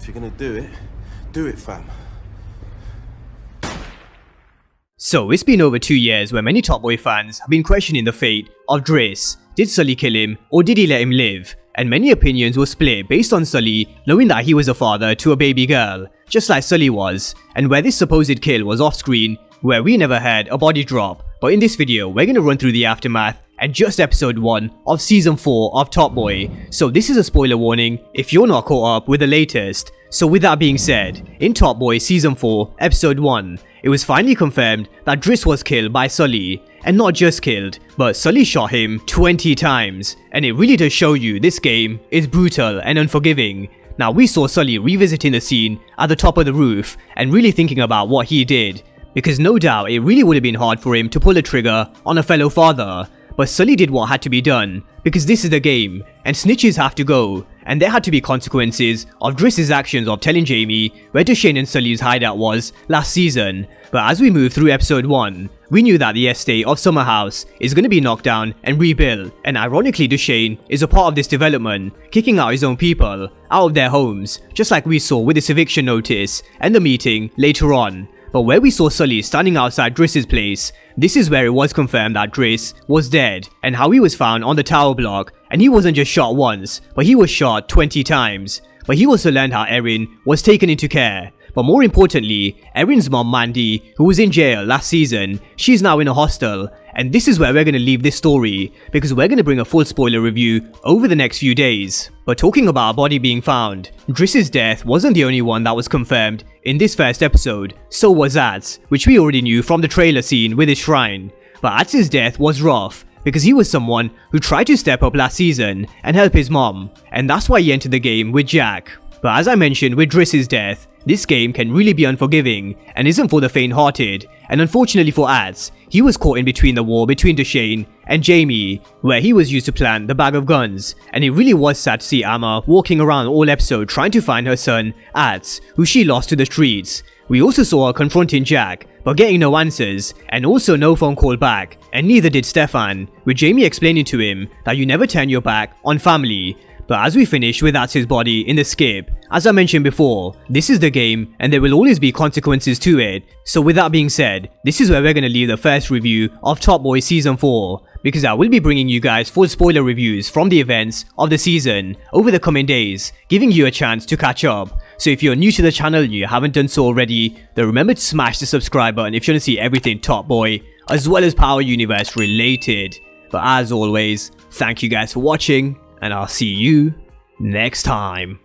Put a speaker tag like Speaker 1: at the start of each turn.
Speaker 1: If you're gonna do it, fam.
Speaker 2: So it's been over 2 years where many Top Boy fans have been questioning the fate of Dris. Did Sully kill him or did he let him live? And many opinions were split based on Sully knowing that he was a father to a baby girl, just like Sully was, and where this supposed kill was off screen, where we never had a body drop. But in this video, we're gonna run through the aftermath and just episode 1 of season 4 of Top Boy. So this is a spoiler warning if you're not caught up with the latest. So with that being said, in Top Boy season 4 episode 1, it was finally confirmed that Dris was killed by Sully. And not just killed, but Sully shot him 20 times. And it really does show you this game is brutal and unforgiving. Now we saw Sully revisiting the scene at the top of the roof and really thinking about what he did. Because no doubt it really would have been hard for him to pull a trigger on a fellow father. But Sully did what had to be done, because this is the game, and snitches have to go, and there had to be consequences of Dris's actions of telling Jamie where Dushane and Sully's hideout was last season. But as we move through episode 1, we knew that the estate of Summer House is going to be knocked down and rebuilt, and ironically Dushane is a part of this development, kicking out his own people out of their homes, just like we saw with this eviction notice and the meeting later on. But where we saw Sully standing outside Dris's place, this is where it was confirmed that Dris was dead, and how he was found on the tower block, and he wasn't just shot once, but he was shot 20 times. But he also learned how Erin was taken into care. But more importantly, Erin's mom Mandy, who was in jail last season, she's now in a hostel. And this is where we're going to leave this story, because we're going to bring a full spoiler review over the next few days. But talking about a body being found, Dris's death wasn't the only one that was confirmed in this first episode, so was Ad's, which we already knew from the trailer scene with his shrine. But Ad's death was rough, because he was someone who tried to step up last season and help his mom, and that's why he entered the game with Jaq. But as I mentioned with Dris's death, this game can really be unforgiving and isn't for the faint-hearted, and unfortunately for Ads, he was caught in between the war between Dushane and Jamie, where he was used to plant the bag of guns, and it really was sad to see Amma walking around all episode trying to find her son, Ads, who she lost to the streets. We also saw her confronting Jaq, but getting no answers, and also no phone call back, and neither did Stefan, with Jamie explaining to him that you never turn your back on family. But as we finish with Ads's body in the skip, as I mentioned before, this is the game and there will always be consequences to it. So with that being said, this is where we're going to leave the first review of Top Boy Season 4, because I will be bringing you guys full spoiler reviews from the events of the season over the coming days, giving you a chance to catch up. So if you're new to the channel and you haven't done so already, then remember to smash the subscribe button if you want to see everything Top Boy, as well as Power Universe related. But as always, thank you guys for watching, and I'll see you next time.